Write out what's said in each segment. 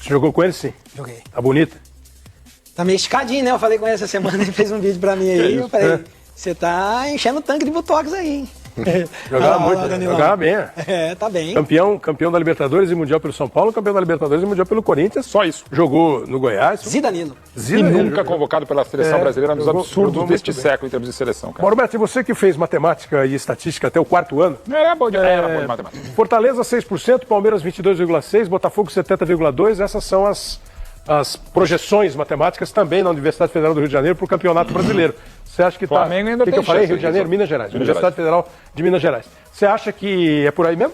Você jogou com ele, sim? Joguei. Tá bonita? Tá meio esticadinho, né? Eu falei com ele essa semana, ele fez um vídeo pra mim aí. Eu falei, você tá enchendo o tanque de botox aí, hein? Jogava muito, jogava bem. Tá bem. Campeão da Libertadores e Mundial pelo São Paulo, campeão da Libertadores e Mundial pelo Corinthians. Só isso. Jogou no Goiás. Zidanilo. E nunca convocado pela seleção brasileira nos absurdos deste século em termos de seleção, cara. Roberto, e você que fez matemática e estatística até o 4º ano? Era bom de matemática. Fortaleza 6%, Palmeiras 22,6%, Botafogo 70,2%. Essas são as projeções matemáticas também na Universidade Federal do Rio de Janeiro para o Campeonato Brasileiro. Você acha que está... Flamengo ainda O que tem eu falei? chance, Rio de Janeiro, Minas Gerais. Universidade Federal de Minas Gerais. Você acha que é por aí mesmo?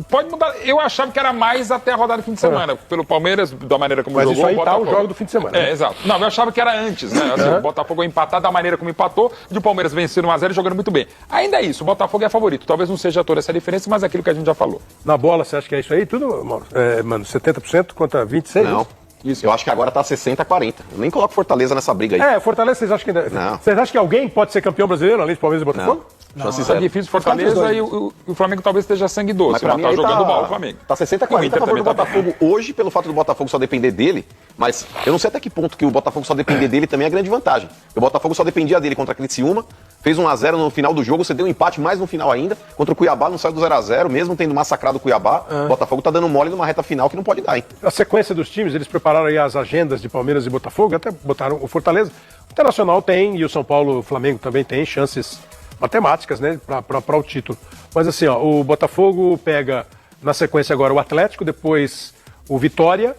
Pode mudar. Eu achava que era mais até a rodada do fim de semana. Pelo Palmeiras, da maneira como Mas jogou. Mas isso aí tá o Botafogo. jogo do fim de semana. Né? Exato. Não, eu achava que era antes, né? Assim, o Botafogo empatar da maneira como empatou, de o Palmeiras vencendo 1-0 e jogando muito bem. Ainda é isso, o Botafogo é favorito. Talvez não seja toda essa diferença, mas aquilo que a gente já falou. Na bola, você acha que é isso aí? Tudo, mano, 70% contra 26%? Não. Isso. Eu acho que agora tá 60-40. Eu nem coloco Fortaleza nessa briga aí. Fortaleza, vocês acham que ainda... Não. Vocês acham que alguém pode ser campeão brasileiro, além de Palmeiras e Botafogo? Não. É difícil Fortaleza e o Flamengo talvez esteja sangue doce. Mas pra mim tá aí jogando mal o Flamengo. Tá 60-40 a favor do Botafogo hoje, pelo fato do Botafogo só depender dele. Mas eu não sei até que ponto que o Botafogo só depender dele também é grande vantagem. O Botafogo só dependia dele contra a Criciúma, fez 1-0 no final do jogo, você deu um empate mais no final ainda. Contra o Cuiabá não saiu do 0-0, mesmo tendo massacrado o Cuiabá. O Botafogo tá dando mole numa reta final que não pode dar, hein? A sequência dos times, eles prepararam aí as agendas de Palmeiras e Botafogo, até botaram o Fortaleza. O Internacional tem, e o São Paulo, o Flamengo também tem chances matemáticas, né, para o título. Mas assim, ó, o Botafogo pega na sequência agora o Atlético, depois o Vitória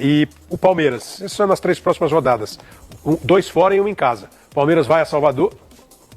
e o Palmeiras. Isso são nas 3 próximas rodadas. 2 fora e 1 em casa. O Palmeiras vai a Salvador,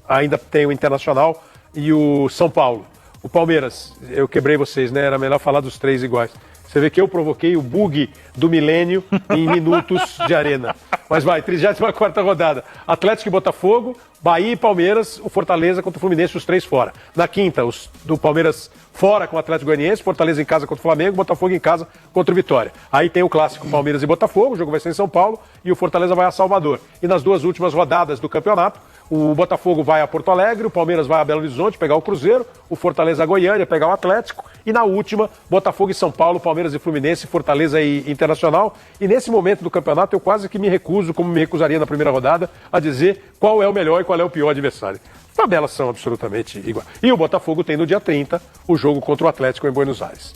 ainda tem o Internacional e o São Paulo. O Palmeiras, eu quebrei vocês, né? Era melhor falar dos 3 iguais. Você vê que eu provoquei o bug do milênio em minutos de arena. Mas vai, 34ª rodada. Atlético e Botafogo, Bahia e Palmeiras, o Fortaleza contra o Fluminense, os 3 fora. Na quinta, os do Palmeiras fora com o Atlético Goianiense, Fortaleza em casa contra o Flamengo, Botafogo em casa contra o Vitória. Aí tem o clássico Palmeiras e Botafogo, o jogo vai ser em São Paulo, e o Fortaleza vai a Salvador. E nas 2 últimas rodadas do campeonato, o Botafogo vai a Porto Alegre, o Palmeiras vai a Belo Horizonte pegar o Cruzeiro, o Fortaleza a Goiânia pegar o Atlético, e na última, Botafogo e São Paulo, Palmeiras e Fluminense, Fortaleza e Internacional. E nesse momento do campeonato eu quase que me recuso, como me recusaria na primeira rodada, a dizer qual é o melhor e qual é o pior adversário. As tabelas são absolutamente iguais. E o Botafogo tem no dia 30 o jogo contra o Atlético em Buenos Aires.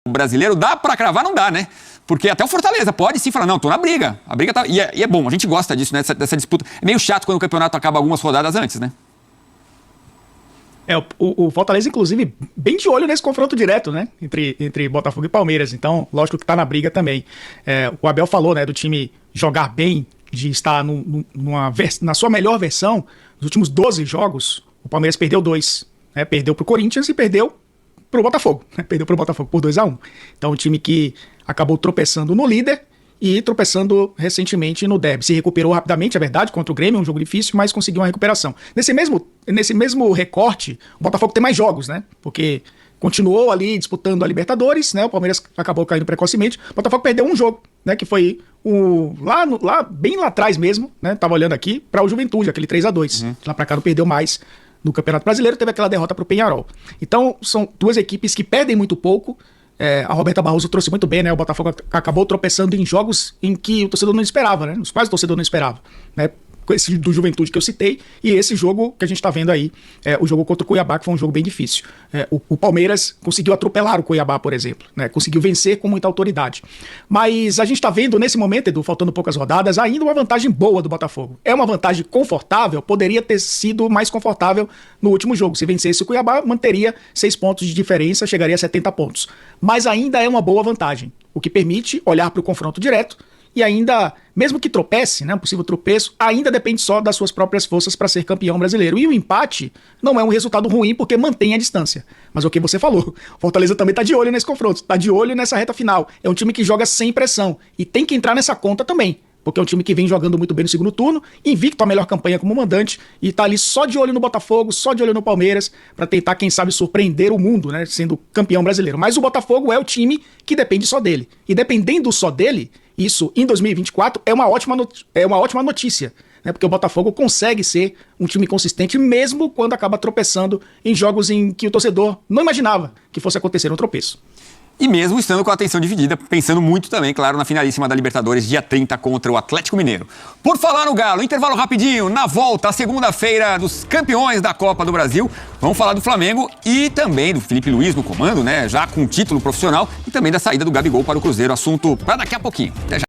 O brasileiro dá pra cravar, não dá, né? Porque até o Fortaleza pode sim falar, não, tô na briga. A briga tá... E é bom, a gente gosta disso, né? Dessa disputa. É meio chato quando o campeonato acaba algumas rodadas antes, né? O Fortaleza, inclusive, bem de olho nesse confronto direto, né? Entre Botafogo e Palmeiras. Então, lógico que tá na briga também. O Abel falou, né, do time jogar bem, de estar na sua melhor versão. Nos últimos 12 jogos, o Palmeiras perdeu 2. Né? Perdeu pro Corinthians e perdeu pro Botafogo. Né? Perdeu pro Botafogo por 2-1. Então, o time que acabou tropeçando no líder e tropeçando recentemente no derby. Se recuperou rapidamente, é verdade, contra o Grêmio, um jogo difícil, mas conseguiu uma recuperação. Nesse mesmo recorte, o Botafogo tem mais jogos, né? Porque continuou ali disputando a Libertadores, né? O Palmeiras acabou caindo precocemente. O Botafogo perdeu um jogo, né? Que foi bem lá atrás mesmo, né? Tava olhando aqui, para o Juventude, aquele 3-2. Lá pra cá não perdeu mais. No Campeonato Brasileiro teve aquela derrota pro Peñarol. Então, são 2 equipes que perdem muito pouco. A Roberta Barroso trouxe muito bem, né? O Botafogo acabou tropeçando em jogos em que o torcedor não esperava, né? Os quais o torcedor não esperava, né? Esse do Juventude que eu citei e esse jogo que a gente tá vendo aí, o jogo contra o Cuiabá, que foi um jogo bem difícil. O Palmeiras conseguiu atropelar o Cuiabá, por exemplo, né? Conseguiu vencer com muita autoridade. Mas a gente tá vendo nesse momento, Edu, faltando poucas rodadas, ainda uma vantagem boa do Botafogo. É uma vantagem confortável, poderia ter sido mais confortável no último jogo. Se vencesse o Cuiabá, manteria 6 pontos de diferença, chegaria a 70 pontos. Mas ainda é uma boa vantagem, o que permite olhar para o confronto direto. E ainda, mesmo que tropece, né, um possível tropeço, ainda depende só das suas próprias forças para ser campeão brasileiro. E o empate não é um resultado ruim porque mantém a distância. Mas o que você falou, o Fortaleza também está de olho nesse confronto, está de olho nessa reta final. É um time que joga sem pressão e tem que entrar nessa conta também. Porque é um time que vem jogando muito bem no segundo turno, invicto a melhor campanha como mandante, e tá ali só de olho no Botafogo, só de olho no Palmeiras, para tentar, quem sabe, surpreender o mundo, né, sendo campeão brasileiro. Mas o Botafogo é o time que depende só dele. E dependendo só dele, isso em 2024 é uma ótima notícia, né, porque o Botafogo consegue ser um time consistente mesmo quando acaba tropeçando em jogos em que o torcedor não imaginava que fosse acontecer um tropeço. E mesmo estando com a atenção dividida, pensando muito também, claro, na finalíssima da Libertadores, dia 30 contra o Atlético Mineiro. Por falar no Galo, intervalo rapidinho, na volta, a segunda-feira dos campeões da Copa do Brasil, vamos falar do Flamengo e também do Felipe Luiz no comando, né, já com título profissional, e também da saída do Gabigol para o Cruzeiro, assunto para daqui a pouquinho. Até já.